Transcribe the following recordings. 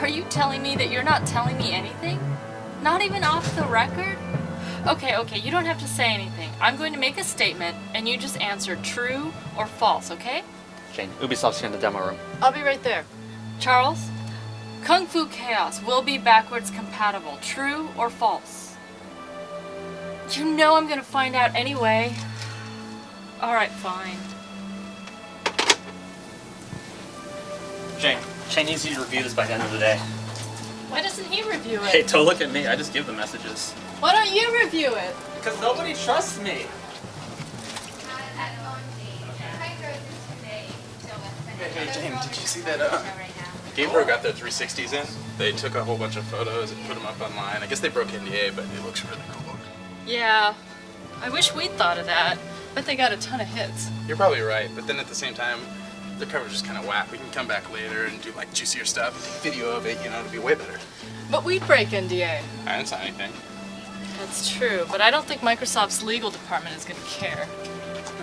you telling me that you're not telling me anything? Not even off the record? Okay, you don't have to say anything. I'm going to make a statement, and you just answer true or false, okay? Jane, Ubisoft's here in the demo room. I'll be right there. Charles, Kung Fu Chaos will be backwards compatible. True or false? You know I'm gonna find out anyway. Alright, fine. Jane, Shane needs you to review this by the end of the day. Why doesn't he review it? Hey, don't look at me. I just give the messages. Why don't you review it? Because nobody trusts me. Hey, Jane, did you see that, Gabriel got their 360s in? They took a whole bunch of photos and put them up online. I guess they broke NDA, but it looks really cool. Yeah, I wish we'd thought of that. Bet they got a ton of hits. You're probably right, but then at the same time, the coverage is kind of whack. We can come back later and do like juicier stuff and take video of it, you know, it'd be way better. But we'd break NDA. I didn't sign anything. That's true, but I don't think Microsoft's legal department is gonna care.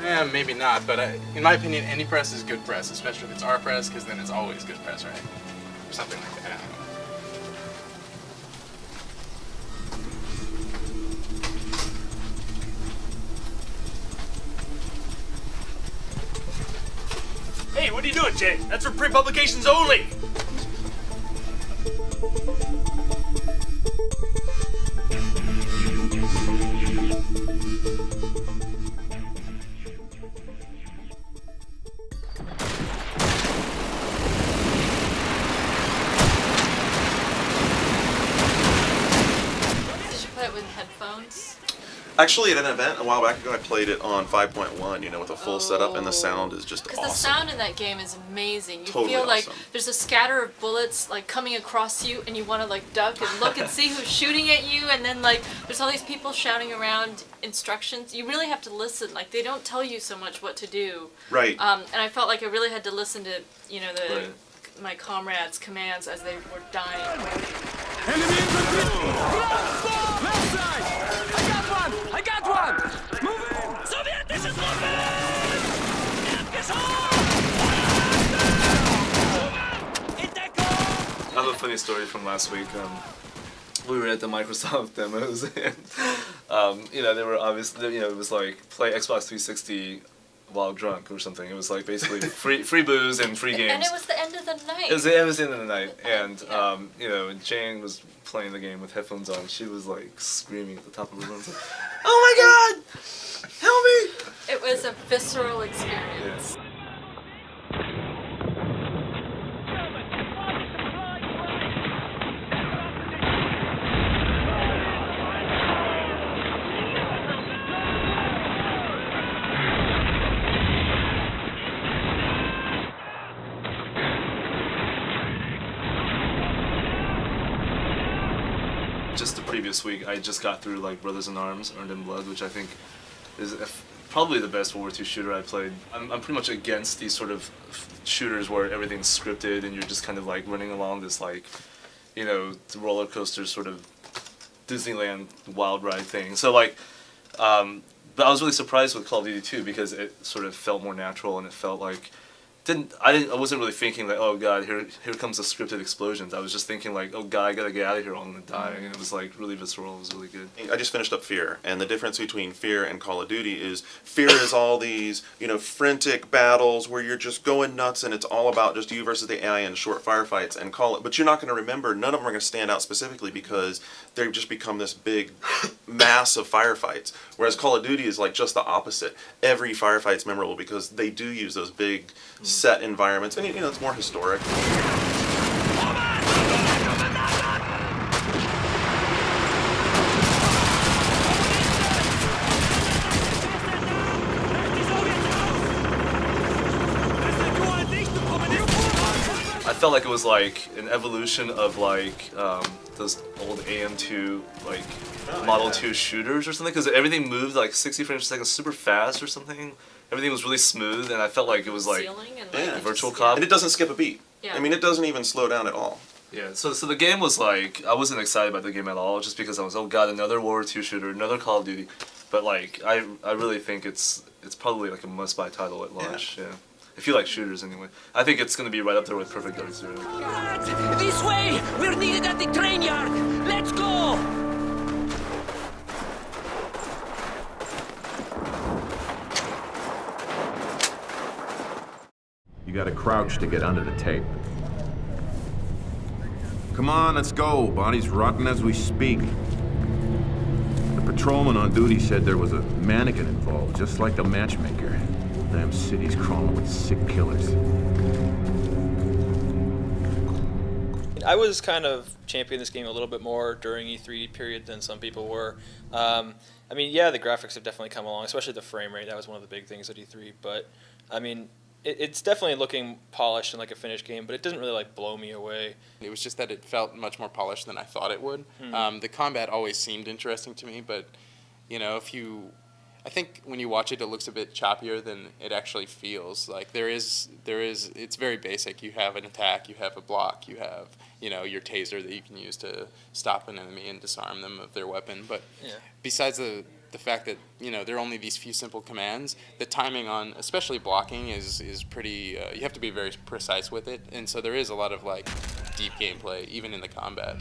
Yeah, maybe not, but in my opinion, any press is good press, especially if it's our press, because then it's always good press, right? Or something like that, I don't know. Hey, what are you doing, Jay? That's for print publications only! Did you play it with headphones? Actually, at an event a while back ago, I played it on 5.1, you know, with a full setup, and the sound is just awesome. Because the sound in that game is amazing. You Totally feel like awesome. there's a scatter of bullets like coming across you, and you want to like duck and look and see who's shooting at you, and then like there's all these people shouting around instructions. You really have to listen. Like they don't tell you so much what to do. Right. And I felt like I really had to listen to, you know, Right. my comrades' commands as they were dying. Enemy infantry! Left side! I got one! Moving! Sowjetisches Truppen! I have a funny story from last week. We were at the Microsoft demos, and you know, they were obviously, you know, it was like play Xbox 360 while drunk or something. It was like basically free booze and free games. And it was the end of the night. It was the end of the night, and you know, Jane was playing the game with headphones on. She was like screaming at the top of her lungs, like, "Oh my God, help me!" It was a visceral experience. Yeah. Just the previous week, I just got through like Brothers in Arms, Earned in Blood, which I think is probably the best World War II shooter I played. I'm pretty much against these sort of shooters where everything's scripted and you're just kind of like running along this like, you know, roller coaster sort of Disneyland wild ride thing. So like, but I was really surprised with Call of Duty 2 because it sort of felt more natural and it felt like I wasn't really thinking like, oh God, here comes the scripted explosions. I was just thinking like, oh God, I gotta get out of here, or I'm gonna die. And it was like really visceral. It was really good. I just finished up Fear, and the difference between Fear and Call of Duty is Fear is all these, you know, frantic battles where you're just going nuts, and it's all about just you versus the AI and short firefights. And but you're not going to remember. None of them are going to stand out specifically because they've just become this big mass of firefights. Whereas Call of Duty is like just the opposite. Every firefight's memorable because they do use those big set environments, and you know, it's more historic. I felt like it was like an evolution of like those old AM2 like Model 2 shooters or something, because everything moved like 60 frames per second super fast or something. Everything was really smooth, and I felt like it was like Yeah. Virtual Cop. And it doesn't skip a beat. Yeah. I mean, it doesn't even slow down at all. Yeah, so the game was like, I wasn't excited about the game at all, just because I was, oh God, another World War II shooter, another Call of Duty. But like, I really think it's probably like a must-buy title at launch. Yeah. If you like shooters anyway. I think it's going to be right up there with Perfect Dark Zero. This way! We're needed at the train yard! Let's go! You gotta crouch to get under the tape. Come on, let's go. Body's rotting as we speak. The patrolman on duty said there was a mannequin involved, just like the matchmaker. Damn city's crawling with sick killers. I was kind of championing this game a little bit more during E3 period than some people were. I mean, yeah, the graphics have definitely come along, especially the frame rate. That was one of the big things at E3. But, I mean, it's definitely looking polished and like a finished game, but it doesn't really like blow me away. It was just that it felt much more polished than I thought it would. The combat always seemed interesting to me, but you know, I think when you watch it, it looks a bit choppier than it actually feels. Like it's very basic. You have an attack, you have a block, you have, you know, your taser that you can use to stop an enemy and disarm them of their weapon. But besides the fact that, you know, there are only these few simple commands, the timing on especially blocking is pretty, you have to be very precise with it, and so there is a lot of like deep gameplay even in the combat.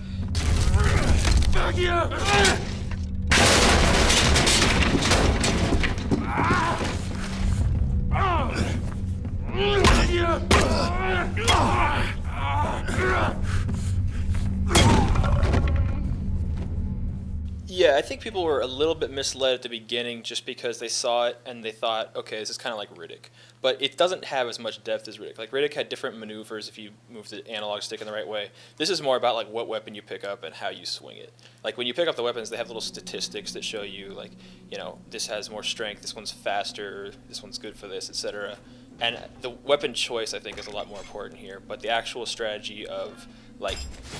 Yeah, I think people were a little bit misled at the beginning just because they saw it and they thought, okay, this is kind of like Riddick. But it doesn't have as much depth as Riddick. Like, Riddick had different maneuvers if you move the analog stick in the right way. This is more about, like, what weapon you pick up and how you swing it. Like, when you pick up the weapons, they have little statistics that show you, like, you know, this has more strength, this one's faster, this one's good for this, etc. And the weapon choice, I think, is a lot more important here. But the actual strategy of, like,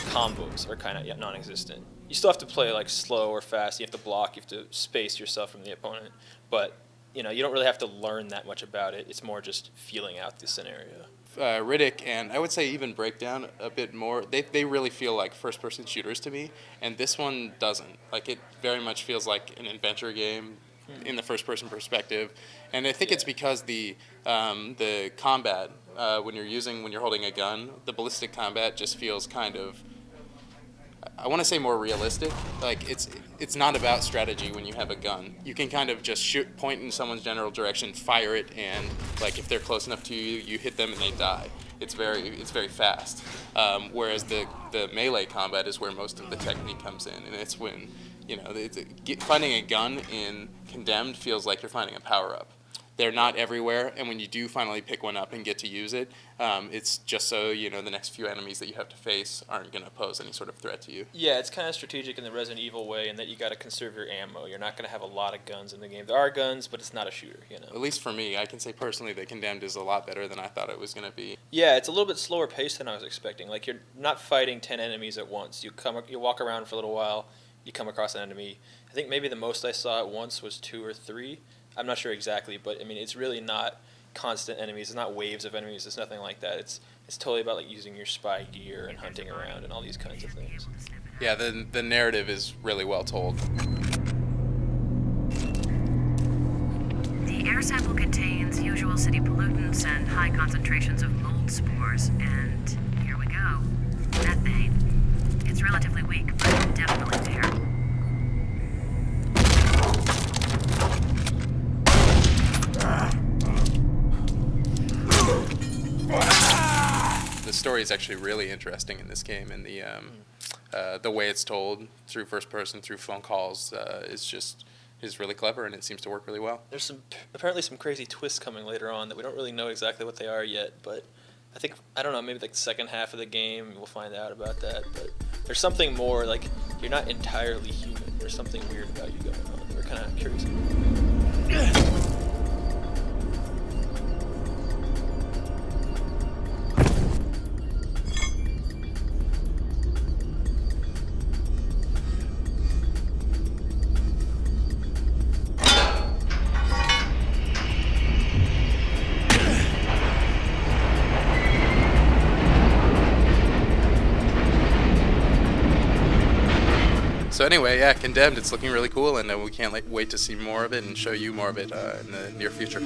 combos are kind of non-existent. You still have to play like slow or fast. You have to block. You have to space yourself from the opponent. But you know, you don't really have to learn that much about it. It's more just feeling out the scenario. Riddick and I would say even Breakdown a bit more. They really feel like first-person shooters to me, and this one doesn't. Like, it very much feels like an adventure game in the first-person perspective, and I think it's because the combat when you're holding a gun, the ballistic combat just feels kind of, I want to say, more realistic. Like, it's not about strategy when you have a gun. You can kind of just shoot, point in someone's general direction, fire it, and like if they're close enough to you, you hit them and they die. It's very fast. Whereas the melee combat is where most of the technique comes in, and it's when, you know, finding a gun in Condemned feels like you're finding a power-up. They're not everywhere, and when you do finally pick one up and get to use it, it's just so, you know, the next few enemies that you have to face aren't going to pose any sort of threat to you. Yeah, it's kind of strategic in the Resident Evil way in that you got to conserve your ammo. You're not going to have a lot of guns in the game. There are guns, but it's not a shooter, you know. At least for me, I can say personally that Condemned is a lot better than I thought it was going to be. Yeah, it's a little bit slower paced than I was expecting. Like, you're not fighting 10 enemies at once. You walk around for a little while, you come across an enemy. I think maybe the most I saw at once was 2 or 3. I'm not sure exactly, but I mean, it's really not constant enemies. It's not waves of enemies. It's nothing like that. It's totally about like using your spy gear and hunting around and all these kinds of things. Yeah, the narrative is really well told. The air sample contains usual city pollutants and high concentrations of mold spores. And here we go. Methane. It's relatively weak, but definitely there. The story is actually really interesting in this game, and the way it's told through first person, through phone calls, is really clever, and it seems to work really well. There's apparently some crazy twists coming later on that we don't really know exactly what they are yet, but I don't know, maybe like the second half of the game we'll find out about that, but there's something more, like, you're not entirely human. There's something weird about you going on. We're kind of curious. So anyway, yeah, Condemned, it's looking really cool, and we can't wait to see more of it and show you more of it in the near future.